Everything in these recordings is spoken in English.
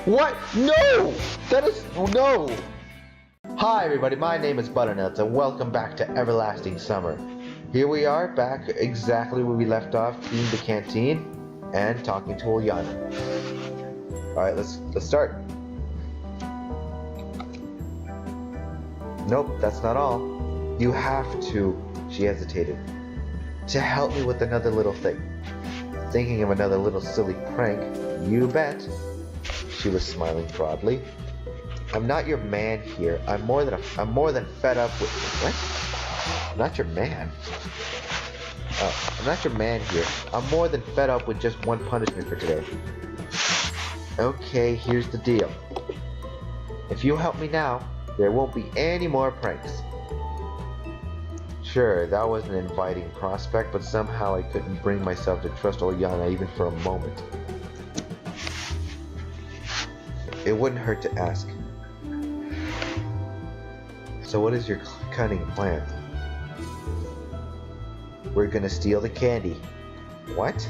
What? No! That is... no! Hi everybody, my name is Butternuts and welcome back to Everlasting Summer. Here we are, back exactly where we left off, cleaning the canteen and talking to Ulyana. Alright, let's start. Nope, that's not all. You have to, she hesitated, to help me with another little thing. Thinking of another little silly prank? You bet. She was smiling broadly. I'm not your man here. I'm more than fed up with... What? I'm not your man. I'm not your man here. I'm more than fed up with just one punishment for today. Okay, here's the deal. If you help me now, there won't be any more pranks. Sure, that was an inviting prospect, but somehow I couldn't bring myself to trust Ulyana even for a moment. It wouldn't hurt to ask. So what is your cunning plan? We're gonna steal the candy. What?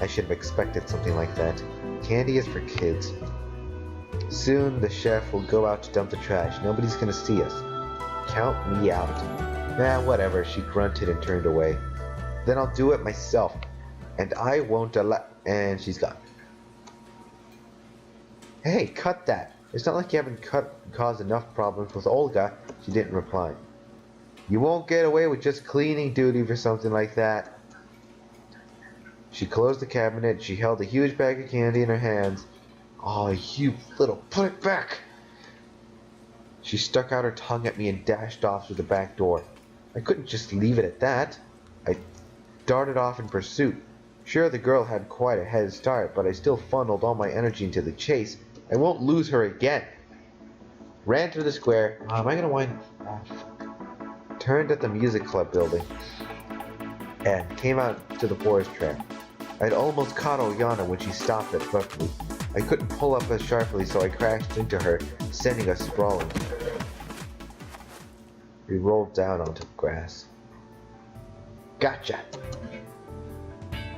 I should have expected something like that. Candy is for kids. Soon the chef will go out to dump the trash. Nobody's gonna see us. Count me out. Nah, whatever, she grunted and turned away. Then I'll do it myself. And I won't allow... And she's gone. Hey, cut that. It's not like you haven't caused enough problems with Olga. She didn't reply. You won't get away with just cleaning duty for something like that. She closed the cabinet. She held a huge bag of candy in her hands. Oh, you little... Put it back! She stuck out her tongue at me and dashed off through the back door. I couldn't just leave it at that. I darted off in pursuit. Sure, the girl had quite a head start, but I still funneled all my energy into the chase. I won't lose her again. Ran through the square. Am I gonna wind? Turned at the music club building and came out to the forest track. I'd almost caught Ulyana when she stopped abruptly. I couldn't pull up as sharply, so I crashed into her, sending us sprawling. We rolled down onto the grass. Gotcha!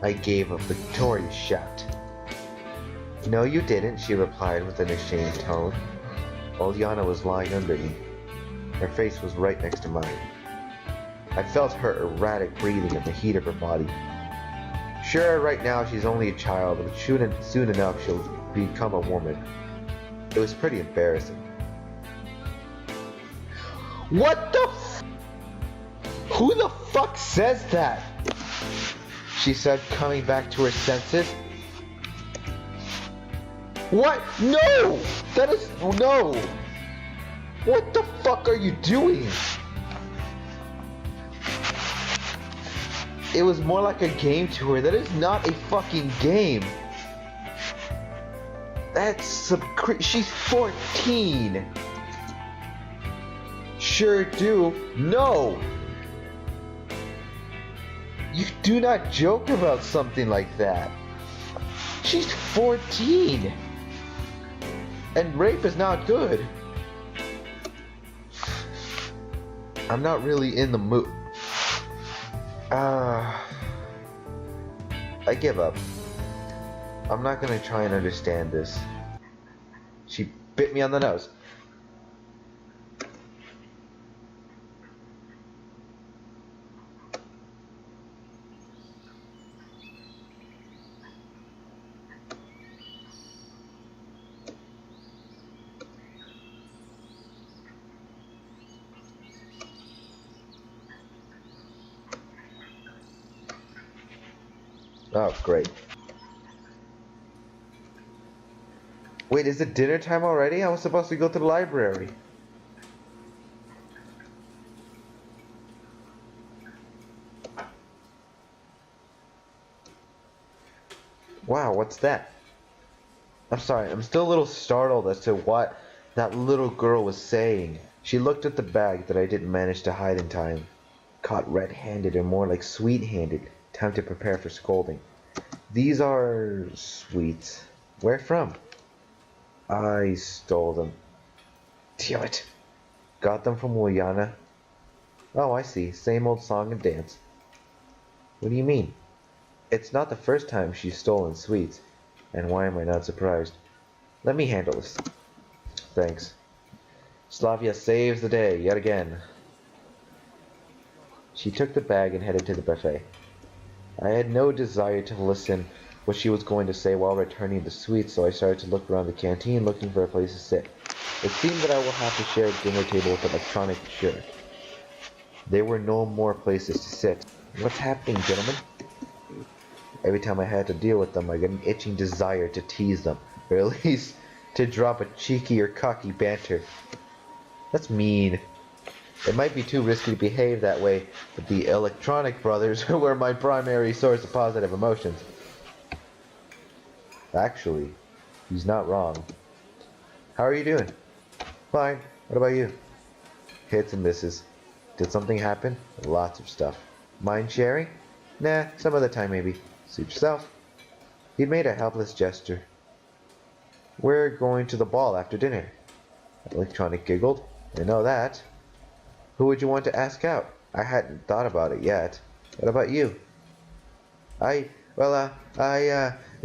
I gave a victorious shout. No, you didn't, she replied with an ashamed tone. Ulyana was lying under me. Her face was right next to mine. I felt her erratic breathing and the heat of her body. Sure, right now she's only a child, but soon enough she'll become a woman. It was pretty embarrassing. What the f... Who the fuck says that? She said, coming back to her senses. What? No! That is... no! What the fuck are you doing? It was more like a game to her. That is not a fucking game. That's some she's 14. Sure do. No! You do not joke about something like that. She's 14. And rape is not good. I'm not really in the mood. I give up. I'm not gonna try and understand this. She bit me on the nose. Oh, great. Wait, is it dinner time already? I was supposed to go to the library. Wow, what's that? I'm sorry, I'm still a little startled as to what that little girl was saying. She looked at the bag that I didn't manage to hide in time. Caught red-handed, or more like sweet-handed. Time to prepare for scolding. These are sweets. Where from? I stole them. Damn it. Got them from Ulyana. Oh, I see. Same old song and dance. What do you mean? It's not the first time she's stolen sweets, and why am I not surprised? Let me handle this. Thanks. Slavia saves the day, yet again. She took the bag and headed to the buffet. I had no desire to listen what she was going to say while returning the sweets, so I started to look around the canteen looking for a place to sit. It seemed that I will have to share a dinner table with electronic shirt. There were no more places to sit. What's happening, gentlemen? Every time I had to deal with them, I got an itching desire to tease them, or at least to drop a cheeky or cocky banter. That's mean. It might be too risky to behave that way, but the electronic brothers were my primary source of positive emotions. Actually, he's not wrong. How are you doing? Fine. What about you? Hits and misses. Did something happen? Lots of stuff. Mind sharing? Nah, some other time maybe. Suit yourself. He'd made a helpless gesture. We're going to the ball after dinner. Electronic giggled. I know that. Who would you want to ask out? I hadn't thought about it yet. What about you? It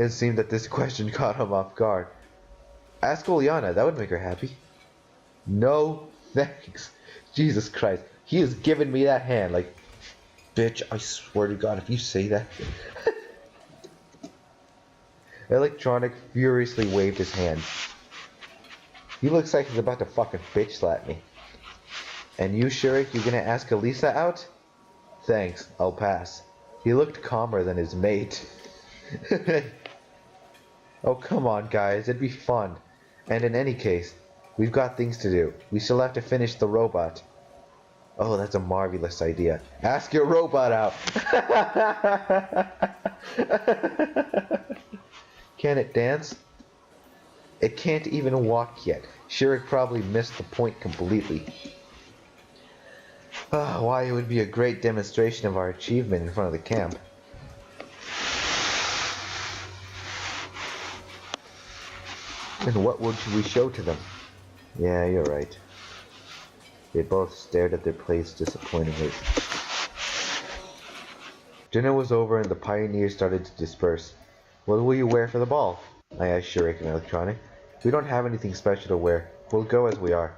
seemed that this question caught him off guard. Ask Oleana, that would make her happy. No, thanks. Jesus Christ. He has given me that hand, like, bitch, I swear to God, if you say that. Electronic furiously waved his hand. He looks like he's about to fucking bitch slap me. And you, Shurik, you gonna ask Elisa out? Thanks, I'll pass. He looked calmer than his mate. Oh, come on, guys, it'd be fun. And in any case, we've got things to do. We still have to finish the robot. Oh, that's a marvelous idea. Ask your robot out. Can it dance? It can't even walk yet. Shurik probably missed the point completely. Why, it would be a great demonstration of our achievement in front of the camp. And what would we show to them? Yeah, you're right. They both stared at their plates disappointingly. Dinner was over and the pioneers started to disperse. What will you wear for the ball? I asked Shurik and Electronic. We don't have anything special to wear. We'll go as we are.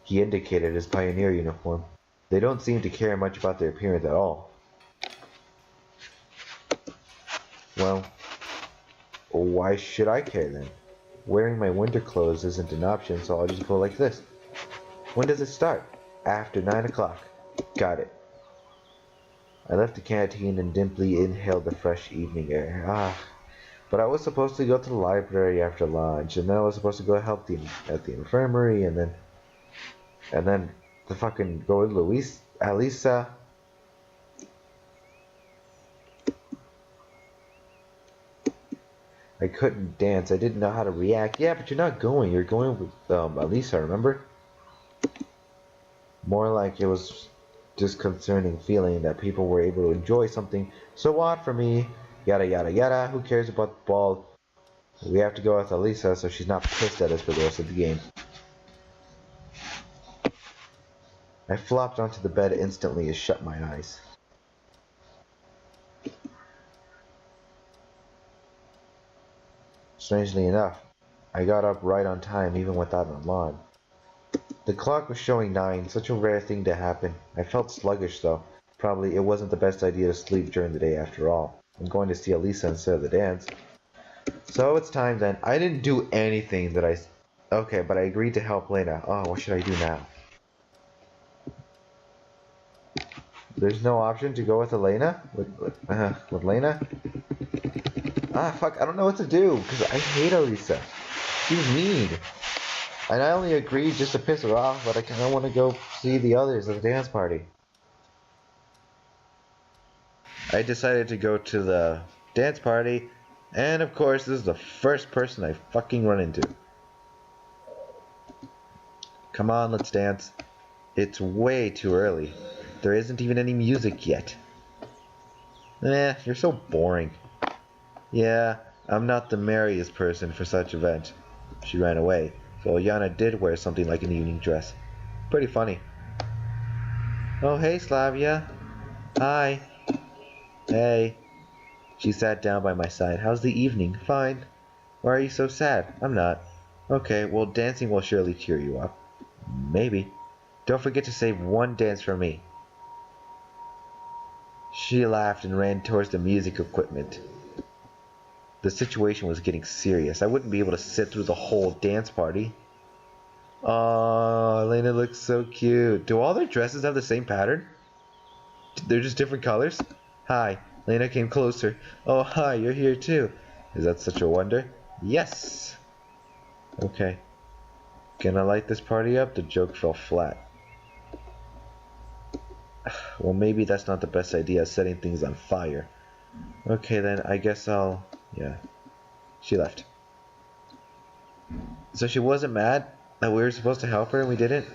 He indicated his pioneer uniform. They don't seem to care much about their appearance at all. Well, why should I care then? Wearing my winter clothes isn't an option, so I'll just go like this. When does it start? After 9 o'clock. Got it. I left the canteen and deeply inhaled the fresh evening air. But I was supposed to go to the library after lunch, and then I was supposed to go help at the infirmary, and then to fucking go with Alisa. I couldn't dance. I didn't know how to react. Yeah, but you're not going. You're going with Alisa, remember? More like it was disconcerting feeling that people were able to enjoy something so odd for me. Yada yada yada. Who cares about the ball? We have to go with Alisa so she's not pissed at us for the rest of the game. I flopped onto the bed instantly and shut my eyes. Strangely enough, I got up right on time even without an alarm. The clock was showing 9, such a rare thing to happen. I felt sluggish though. Probably it wasn't the best idea to sleep during the day after all. I'm going to see Alisa instead of the dance. So it's time then. I didn't do anything that Okay, but I agreed to help Lena. Oh, what should I do now? There's no option to go with Elena? With Lena? Fuck, I don't know what to do, because I hate Alisa. She's mean. And I only agreed just to piss her off, but I kinda want to go see the others at the dance party. I decided to go to the dance party, and of course this is the first person I fucking run into. Come on, let's dance. It's way too early. There isn't even any music yet. You're so boring. Yeah, I'm not the merriest person for such event. She ran away, so Yana did wear something like an evening dress. Pretty funny. Oh, hey, Slavia. Hi. Hey. She sat down by my side. How's the evening? Fine. Why are you so sad? I'm not. Okay, well, dancing will surely cheer you up. Maybe. Don't forget to save one dance for me. She laughed and ran towards the music equipment. The situation was getting serious. I wouldn't be able to sit through the whole dance party. Aww, Lena looks so cute. Do all their dresses have the same pattern? They're just different colors? Hi. Lena came closer. Oh, hi, you're here too. Is that such a wonder? Yes. Okay. Can I light this party up? The joke fell flat. Well, maybe that's not the best idea, setting things on fire. Okay, then I guess I'll... Yeah. She left. So she wasn't mad that we were supposed to help her and we didn't?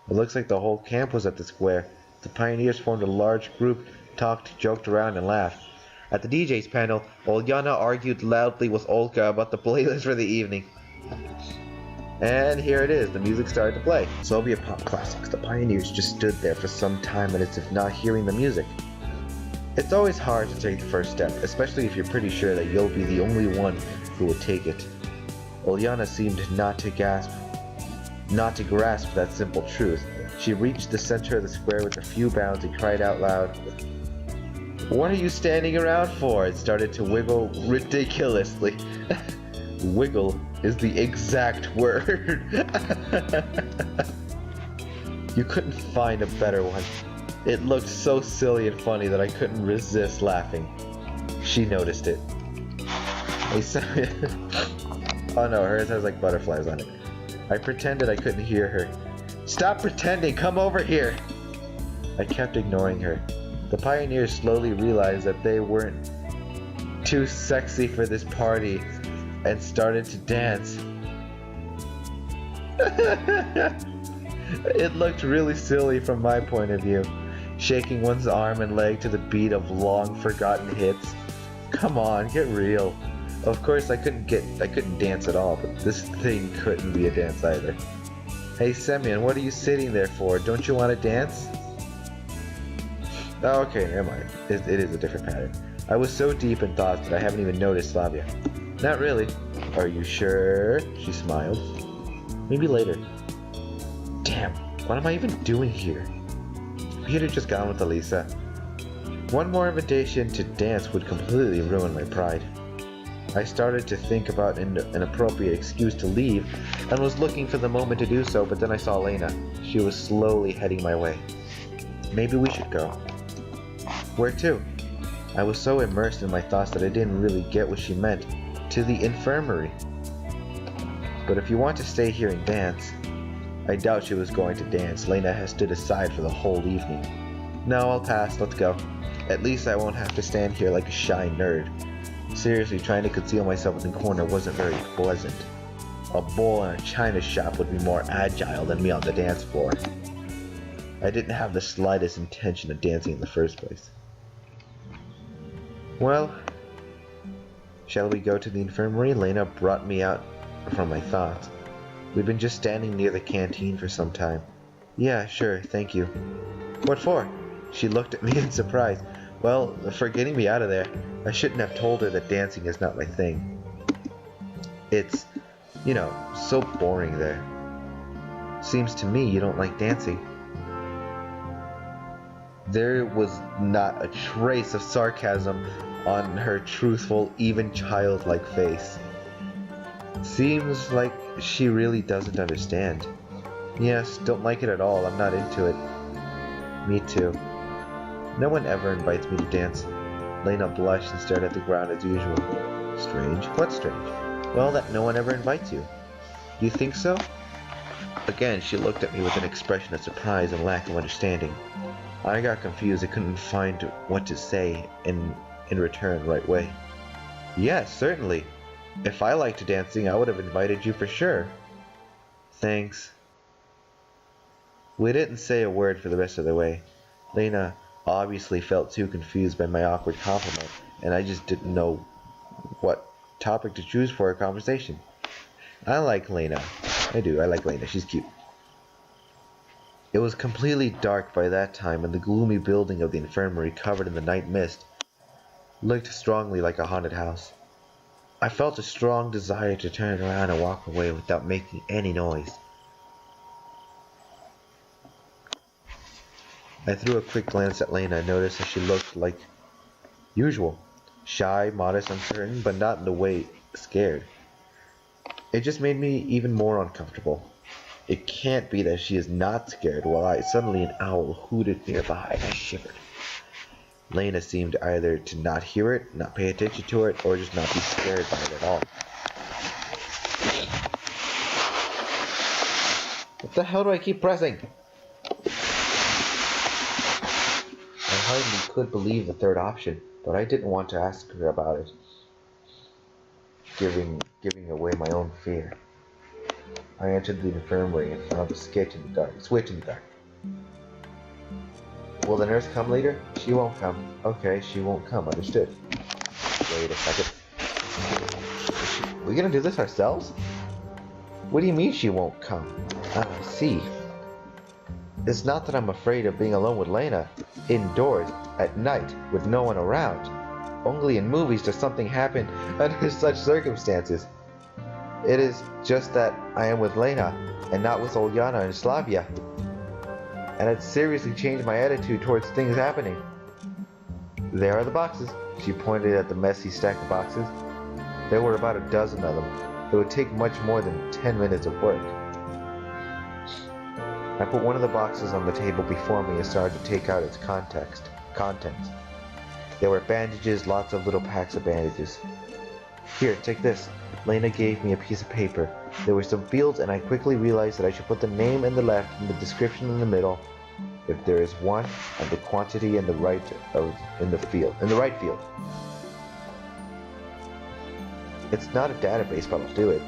It looks like the whole camp was at the square. The pioneers formed a large group, talked, joked around, and laughed. At the DJ's panel, Olyana argued loudly with Olga about the playlist for the evening. And here it is, the music started to play. Soviet pop classics. The pioneers just stood there for some time as if not hearing the music. It's always hard to take the first step, especially if you're pretty sure that you'll be the only one who will take it. Olyana seemed not to grasp that simple truth. She reached the center of the square with a few bounds and cried out loud, "What are you standing around for?" It started to wiggle ridiculously. Wiggle is the exact word. You couldn't find a better one. It looked so silly and funny that I couldn't resist laughing. She noticed it. Oh no, hers has like butterflies on it. I pretended I couldn't hear her. Stop pretending, come over here! I kept ignoring her. The pioneers slowly realized that they weren't too sexy for this party and started to dance. It looked really silly from my point of view, shaking one's arm and leg to the beat of long forgotten hits. Come on, get real. Of course I couldn't dance at all, but this thing couldn't be a dance either. Hey Semyon, what are you sitting there for? Don't you want to dance? Oh, okay, never mind. It is a different pattern. I was so deep in thoughts that I haven't even noticed Slavia. Not really. Are you sure? She smiled. Maybe later. Damn, what am I even doing here? Peter just got on with Elisa. One more invitation to dance would completely ruin my pride. I started to think about an appropriate excuse to leave and was looking for the moment to do so, but then I saw Lena. She was slowly heading my way. Maybe we should go. Where to? I was so immersed in my thoughts that I didn't really get what she meant. To the infirmary. But if you want to stay here and dance... I doubt she was going to dance. Lena has stood aside for the whole evening. No, I'll pass. Let's go. At least I won't have to stand here like a shy nerd. Seriously, trying to conceal myself in the corner wasn't very pleasant. A bull in a china shop would be more agile than me on the dance floor. I didn't have the slightest intention of dancing in the first place. Well, shall we go to the infirmary? Lena brought me out from my thoughts. We've been just standing near the canteen for some time. Yeah, sure, thank you. What for? She looked at me in surprise. Well, for getting me out of there. I shouldn't have told her that dancing is not my thing. It's, you know, so boring there. Seems to me you don't like dancing. There was not a trace of sarcasm on her truthful, even childlike face. Seems like she really doesn't understand. Yes, don't like it at all. I'm not into it. Me too. No one ever invites me to dance. Lena blushed and stared at the ground as usual. Strange? What's strange? Well, that no one ever invites you. Do you think so? Again, she looked at me with an expression of surprise and lack of understanding. I got confused and couldn't find what to say in return right way. Yes, certainly. If I liked dancing, I would have invited you for sure. Thanks. We didn't say a word for the rest of the way. Lena obviously felt too confused by my awkward compliment, and I just didn't know what topic to choose for a conversation. I like Lena. I do, I like Lena. She's cute. It was completely dark by that time, and the gloomy building of the infirmary covered in the night mist. looked strongly like a haunted house. I felt a strong desire to turn around and walk away without making any noise. I threw a quick glance at Lena and noticed that she looked like usual. Shy, modest, uncertain, but not in the way scared. It just made me even more uncomfortable. It can't be that she is not scared while suddenly an owl hooted nearby and I shivered. Lena seemed either to not hear it, not pay attention to it, or just not be scared by it at all. What the hell do I keep pressing? I hardly could believe the third option, but I didn't want to ask her about it, giving away my own fear. I entered the infirmary and found a switch in the dark. Will the nurse come later? She won't come. Okay, she won't come. Understood. Wait a second. We gonna do this ourselves? What do you mean she won't come? I see. It's not that I'm afraid of being alone with Lena, indoors, at night, with no one around. Only in movies does something happen under such circumstances. It is just that I am with Lena, and not with Ulyana and Slavia. And it seriously changed my attitude towards things happening. There are the boxes. She pointed at the messy stack of boxes. There were about a dozen of them. It would take much more than 10 minutes of work. I put one of the boxes on the table before me and started to take out its contents. There were bandages, lots of little packs of bandages. Here, take this. Lena gave me a piece of paper. There were some fields, and I quickly realized that I should put the name in the left and the description in the middle, if there is one, and the quantity in the right field. It's not a database, but I'll do it.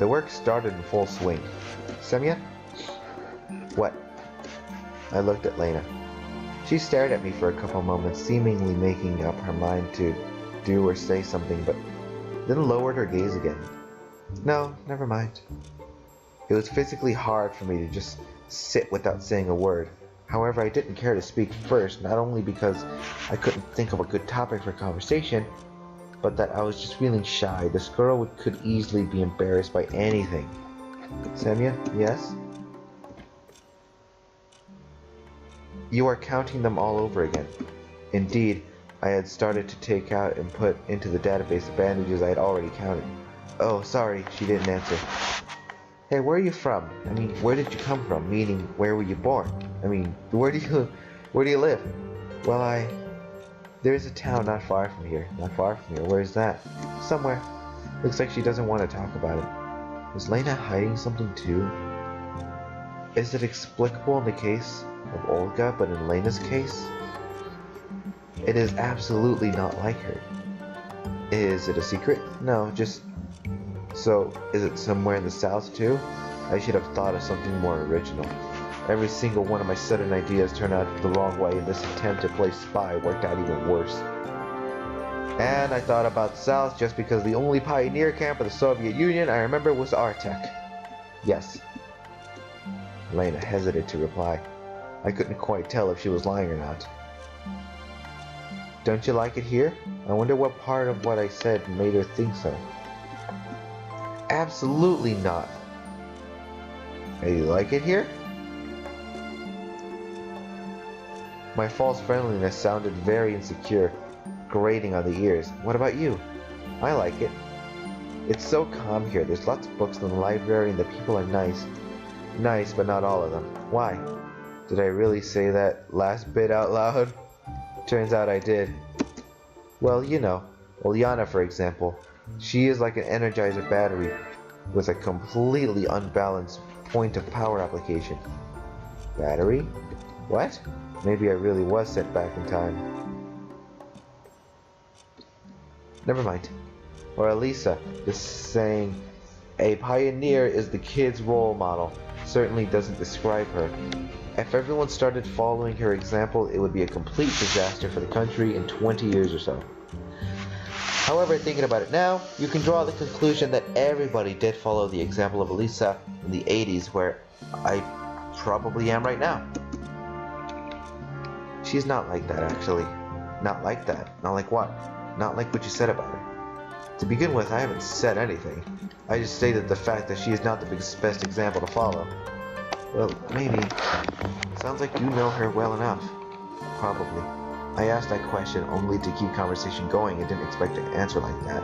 The work started in full swing. Semya? What? I looked at Lena. She stared at me for a couple moments, seemingly making up her mind to do or say something, but then lowered her gaze again. No, never mind. It was physically hard for me to just sit without saying a word. However, I didn't care to speak first, not only because I couldn't think of a good topic for conversation, but that I was just feeling shy. This girl could easily be embarrassed by anything. Semya, yes? You are counting them all over again. Indeed, I had started to take out and put into the database the bandages I had already counted. Oh, sorry, she didn't answer. Hey, where are you from? I mean, where did you come from? Meaning, where were you born? I mean, where do you live? Well, there's a town not far from here. Where is that? Somewhere. Looks like she doesn't want to talk about it. Is Lena hiding something too? Is it explicable in the case of Olga, but in Lena's case? It is absolutely not like her. Is it a secret? No, just... So, is it somewhere in the south too? I should have thought of something more original. Every single one of my sudden ideas turned out the wrong way, and this attempt to play spy worked out even worse. And I thought about the south just because the only pioneer camp of the Soviet Union I remember was Artek. Yes. Lena hesitated to reply. I couldn't quite tell if she was lying or not. Don't you like it here? I wonder what part of what I said made her think so. Absolutely not. Hey, you like it here? My false friendliness sounded very insecure, grating on the ears. What about you? I like it. It's so calm here. There's lots of books in the library and the people are nice. Nice, but not all of them. Why? Did I really say that last bit out loud? Turns out I did. Well, you know, Ulyana, for example. She is like an Energizer battery with a completely unbalanced point of power application. Battery? What? Maybe I really was sent back in time. Never mind. Or Elisa, the saying, a pioneer is the kid's role model, certainly doesn't describe her. If everyone started following her example, it would be a complete disaster for the country in 20 years or so. However, thinking about it now, you can draw the conclusion that everybody did follow the example of Elisa in the 80s, where I probably am right now. She's not like that, actually. Not like that. Not like what? Not like what you said about her. To begin with, I haven't said anything. I just stated the fact that she is not the best example to follow. Well, maybe. Sounds like you know her well enough. Probably. I asked that question only to keep conversation going and didn't expect an answer like that.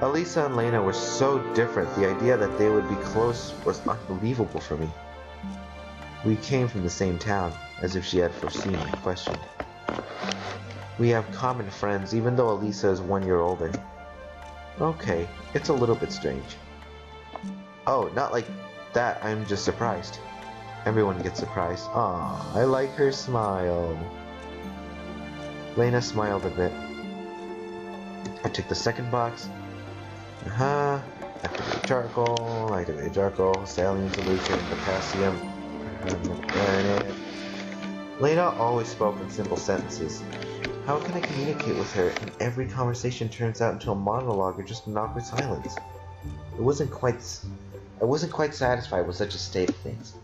Elisa and Lena were so different, the idea that they would be close was unbelievable for me. We came from the same town, as if she had foreseen my question. We have common friends, even though Elisa is 1 year older. Okay, it's a little bit strange. Oh, not like that, I'm just surprised. Everyone gets surprised. Aw, I like her smile. Lena smiled a bit. I took the second box. Activate charcoal, saline solution, potassium, granite. Lena always spoke in simple sentences. How can I communicate with her and every conversation turns out into a monologue or just an awkward silence? I wasn't quite satisfied with such a state of things.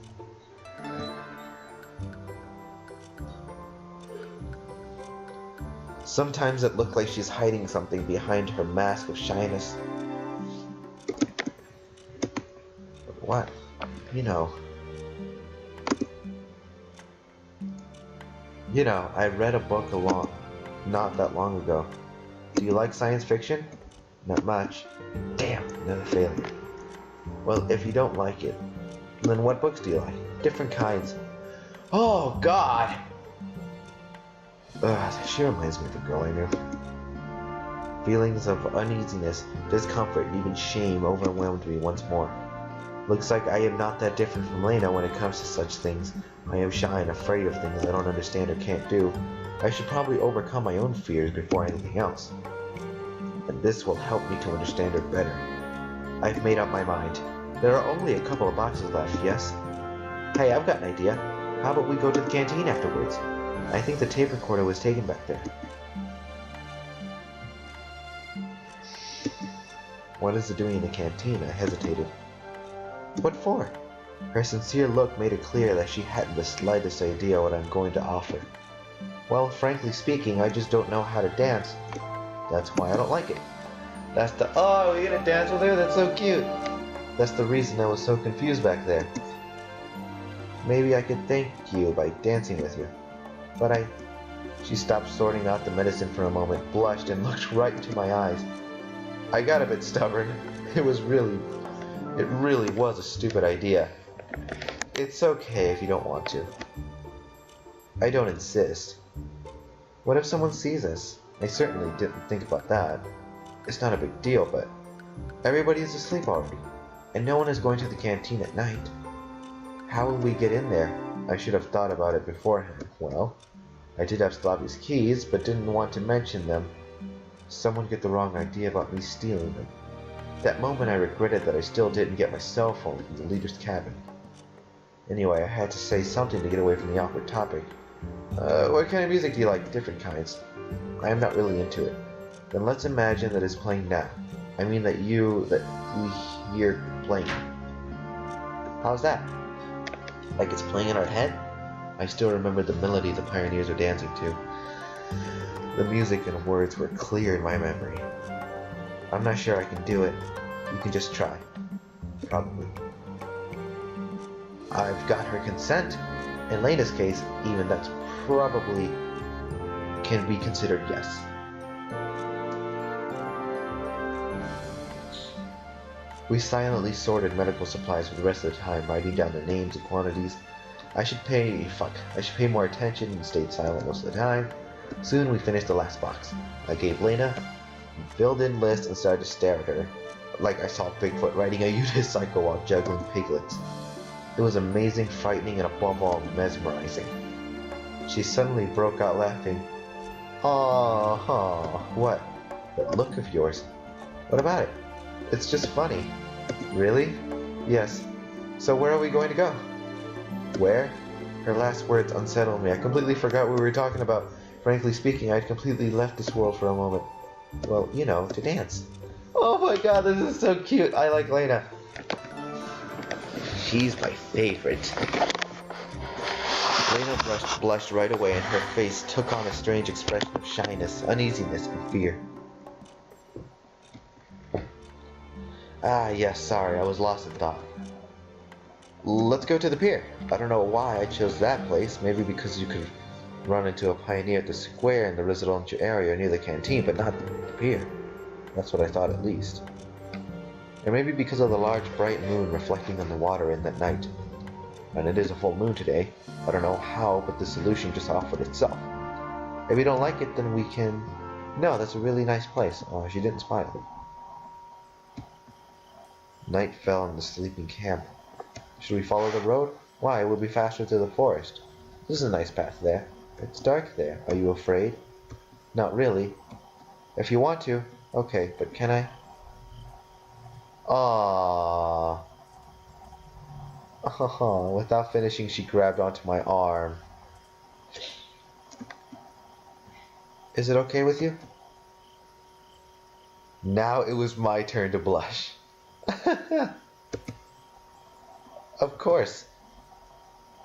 Sometimes it looked like she's hiding something behind her mask of shyness. But what? You know, I read a book not that long ago. Do you like science fiction? Not much. Damn, another failure. Well, if you don't like it, then what books do you like? Different kinds. Oh, God! She reminds me of a girl I knew. Feelings of uneasiness, discomfort, and even shame overwhelmed me once more. Looks like I am not that different from Lena when it comes to such things. I am shy and afraid of things I don't understand or can't do. I should probably overcome my own fears before anything else. And this will help me to understand her better. I've made up my mind. There are only a couple of boxes left, yes? Hey, I've got an idea. How about we go to the canteen afterwards? I think the tape recorder was taken back there. What is it doing in the canteen? I hesitated. What for? Her sincere look made it clear that she hadn't the slightest idea what I'm going to offer. Well, frankly speaking, I just don't know how to dance. That's why I don't like it. Oh, you're gonna dance with her? That's so cute. That's the reason I was so confused back there. Maybe I could thank you by dancing with you. But She stopped sorting out the medicine for a moment, blushed, and looked right into my eyes. I got a bit stubborn. It really was a stupid idea. It's okay if you don't want to. I don't insist. What if someone sees us? I certainly didn't think about that. It's not a big deal, but everybody is asleep already, and no one is going to the canteen at night. How will we get in there? I should have thought about it beforehand. Well, I did have Slavi's keys, but didn't want to mention them. Someone get the wrong idea about me stealing them. That moment I regretted that I still didn't get my cell phone from the leader's cabin. Anyway, I had to say something to get away from the awkward topic. What kind of music do you like? Different kinds. I am not really into it. Then let's imagine that it's playing now. I mean that we hear playing. How's that? Like it's playing in our head? I still remember the melody the pioneers were dancing to. The music and words were clear in my memory. I'm not sure I can do it. You can just try. Probably. I've got her consent. In Lena's case, even that's probably can be considered yes. We silently sorted medical supplies for the rest of the time, writing down their names and quantities. I should pay more attention and stayed silent most of the time. Soon we finished the last box. I gave Lena a filled-in list and started to stare at her, like I saw Bigfoot riding a unicycle while juggling piglets. It was amazing, frightening, and above all, mesmerizing. She suddenly broke out laughing. What? That look of yours. What about it? It's just funny. Really? Yes. So where are we going to go? Where? Her last words unsettled me. I completely forgot what we were talking about. Frankly speaking, I'd completely left this world for a moment. Well, you know, to dance. Oh my god, this is so cute. I like Lena. She's my favorite. Lena blushed right away, and her face took on a strange expression of shyness, uneasiness, and fear. Ah, yes, sorry, I was lost in thought. Let's go to the pier. I don't know why I chose that place. Maybe because you could run into a pioneer at the square in the residential area near the canteen, but not the pier. That's what I thought, at least. Or maybe because of the large bright moon reflecting on the water in that night. And it is a full moon today. I don't know how, but the solution just offered itself. If you don't like it, then we can... No, that's a really nice place. Oh, she didn't smile. Night fell on the sleeping camp. Should we follow the road? Why, it would be faster through the forest. This is a nice path there. It's dark there. Are you afraid? Not really. If you want to. Okay, but can I? Aww. Without finishing, she grabbed onto my arm. Is it okay with you? Now it was my turn to blush. Of course.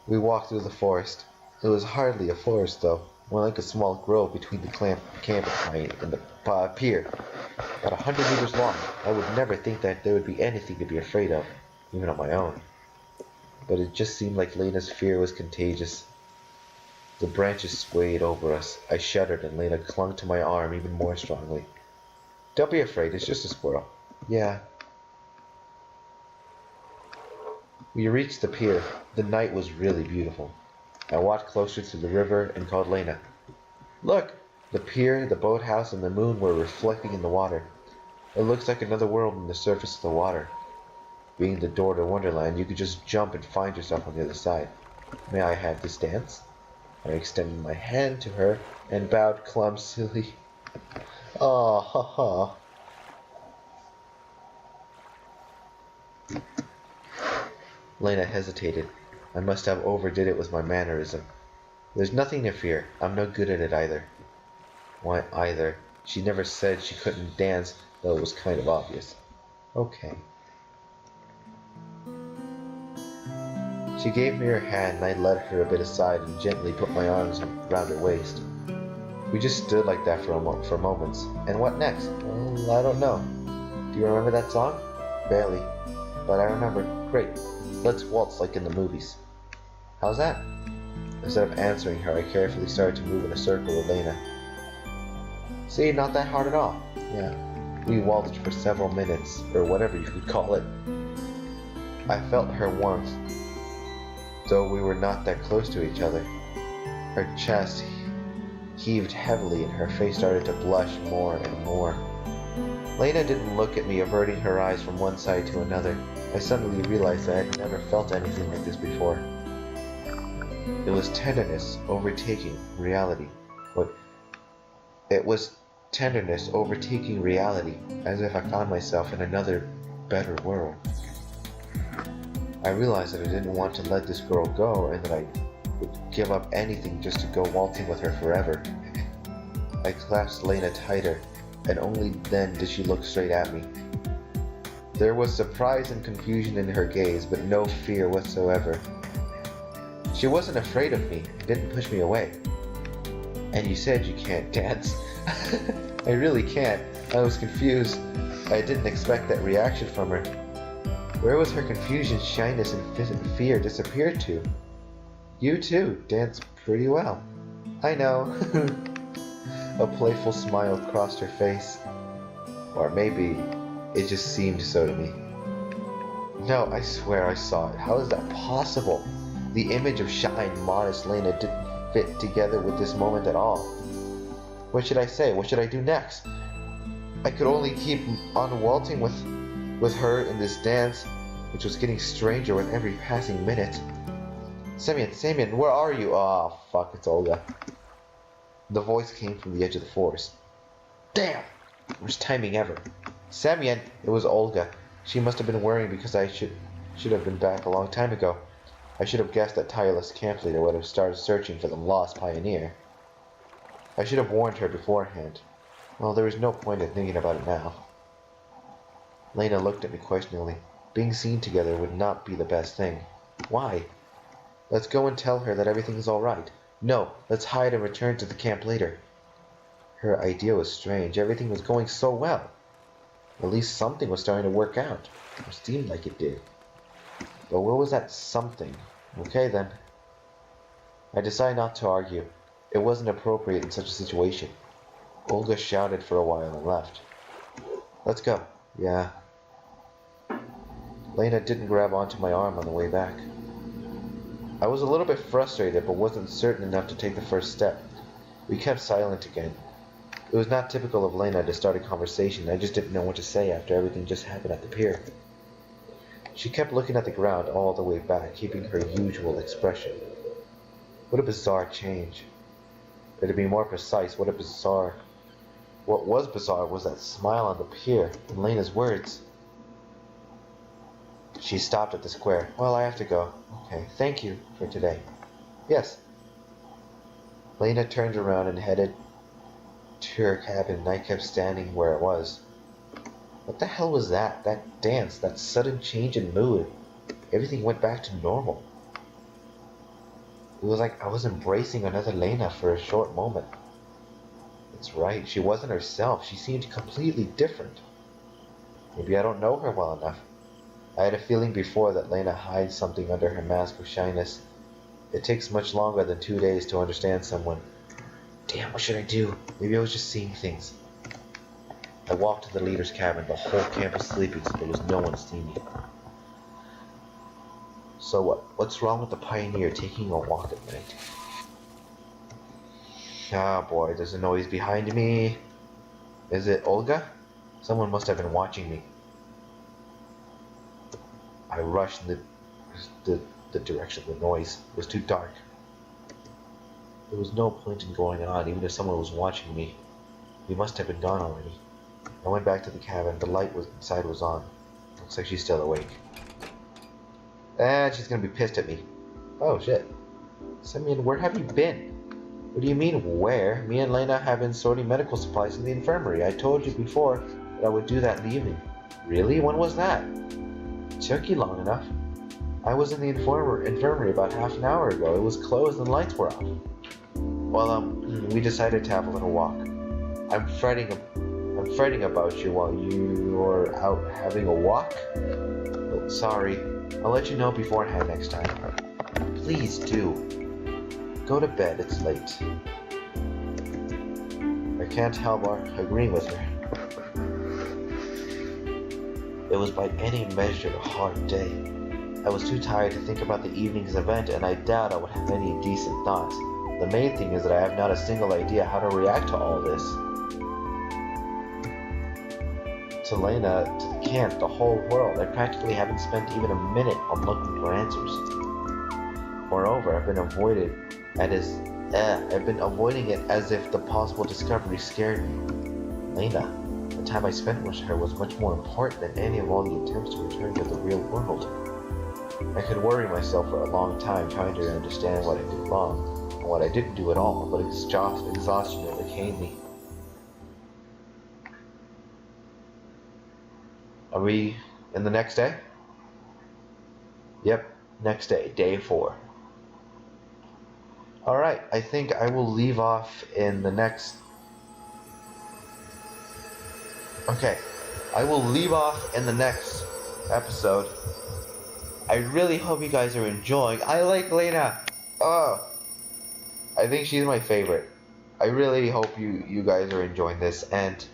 We walked through the forest. It was hardly a forest, though, more like a small grove between the camp and the pier. About 100 meters long. I would never think that there would be anything to be afraid of, even on my own. But it just seemed like Lena's fear was contagious. The branches swayed over us. I shuddered, and Lena clung to my arm even more strongly. Don't be afraid, it's just a squirrel. Yeah. We reached the pier. The night was really beautiful. I walked closer to the river and called Lena. Look! The pier, the boathouse, and the moon were reflecting in the water. It looks like another world on the surface of the water. Being the door to Wonderland, you could just jump and find yourself on the other side. May I have this dance? I extended my hand to her and bowed clumsily. Ah, ha ha. Lena hesitated. I must have overdid it with my mannerism. There's nothing to fear. I'm no good at it either. Why either? She never said she couldn't dance, though it was kind of obvious. Okay. She gave me her hand, and I led her a bit aside and gently put my arms around her waist. We just stood like that for moments. And what next? Well, I don't know. Do you remember that song? Barely. But I remember. Great. Let's waltz like in the movies. How's that? Instead of answering her, I carefully started to move in a circle with Lena. See, not that hard at all. Yeah. We waltzed for several minutes, or whatever you could call it. I felt her warmth, though we were not that close to each other. Her chest heaved heavily and her face started to blush more and more. Lena didn't look at me, averting her eyes from one side to another. I suddenly realized that I had never felt anything like this before. It was tenderness overtaking reality. It was tenderness overtaking reality, as if I found myself in another, better world. I realized that I didn't want to let this girl go, and that I would give up anything just to go waltzing with her forever. I clasped Lena tighter, and only then did she look straight at me. There was surprise and confusion in her gaze, but no fear whatsoever. She wasn't afraid of me, didn't push me away. And you said you can't dance. I really can't. I was confused. I didn't expect that reaction from her. Where was her confusion, shyness, and fear disappeared to? You too dance pretty well. I know. A playful smile crossed her face. Or maybe it just seemed so to me. No, I swear I saw it. How is that possible? The image of shy and modest Lena didn't fit together with this moment at all. What should I say? What should I do next? I could only keep on waltzing with her in this dance, which was getting stranger with every passing minute. Semyon, where are you? Oh, fuck, it's Olga. The voice came from the edge of the forest. Damn! Worst timing ever. Semyon! It was Olga. She must have been worrying because I should have been back a long time ago. I should have guessed that tireless camp leader would have started searching for the lost pioneer. I should have warned her beforehand. Well, there was no point in thinking about it now. Lena looked at me questioningly. Being seen together would not be the best thing. Why? Let's go and tell her that everything is alright. No, let's hide and return to the camp later. Her idea was strange. Everything was going so well. At least something was starting to work out. Or seemed like it did. But what was that something? Okay then. I decided not to argue. It wasn't appropriate in such a situation. Olga shouted for a while and left. Let's go. Yeah. Lena didn't grab onto my arm on the way back. I was a little bit frustrated, but wasn't certain enough to take the first step. We kept silent again. It was not typical of Lena to start a conversation. I just didn't know what to say after everything just happened at the pier. She kept looking at the ground all the way back, keeping her usual expression. What a bizarre change. Or to be more precise, what was bizarre was that smile on the pier and Lena's words. She stopped at the square. Well, I have to go. Okay, thank you for today. Yes. Lena turned around and headed to her cabin, and I kept standing where it was. What the hell was that? That dance, that sudden change in mood. Everything went back to normal. It was like I was embracing another Lena for a short moment. That's right, she wasn't herself. She seemed completely different. Maybe I don't know her well enough. I had a feeling before that Lena hides something under her mask of shyness. It takes much longer than 2 days to understand someone. Damn, what should I do? Maybe I was just seeing things. I walked to the leader's cabin. The whole camp was sleeping, so there was no one to see me. So what? What's wrong with the pioneer taking a walk at night? Ah boy, there's a noise behind me. Is it Olga? Someone must have been watching me. I rushed in the direction of the noise. It was too dark. There was no point in going on, even if someone was watching me. He must have been gone already. I went back to the cabin. The light inside was on. Looks like she's still awake. And she's gonna be pissed at me. Oh shit. Simeon, where have you been? What do you mean, where? Me and Lena have been sorting medical supplies in the infirmary. I told you before that I would do that in the evening. Really? When was that? It took you long enough. I was in the infirmary about half an hour ago. It was closed and the lights were off. Well, we decided to have a little walk. I'm fretting about you while you're out having a walk. Oh, sorry. I'll let you know beforehand next time. Please do. Go to bed, it's late. I can't help agreeing with her. It was by any measure a hard day. I was too tired to think about the evening's event, and I doubt I would have any decent thoughts. The main thing is that I have not a single idea how to react to all this. To Lena, to the camp, the whole world. I practically haven't spent even a minute on looking for answers. Moreover, I've been avoiding it as if the possible discovery scared me. Lena, the time I spent with her was much more important than any of all the attempts to return to the real world. I could worry myself for a long time trying to understand what I did wrong and what I didn't do at all, but exhaustion overcame me. Are we in the next day? Yep, next day, day 4. Alright, I think I will leave off in the next... Okay, I will leave off in the next episode. I really hope you guys are enjoying. I like Lena. Oh, I think she's my favorite. I really hope you guys are enjoying this, and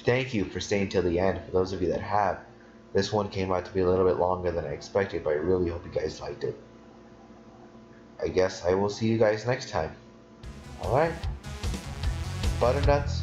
thank you for staying till the end. For those of you that have, this one came out to be a little bit longer than I expected, but I really hope you guys liked it. I guess I will see you guys next time. Alright, butternuts.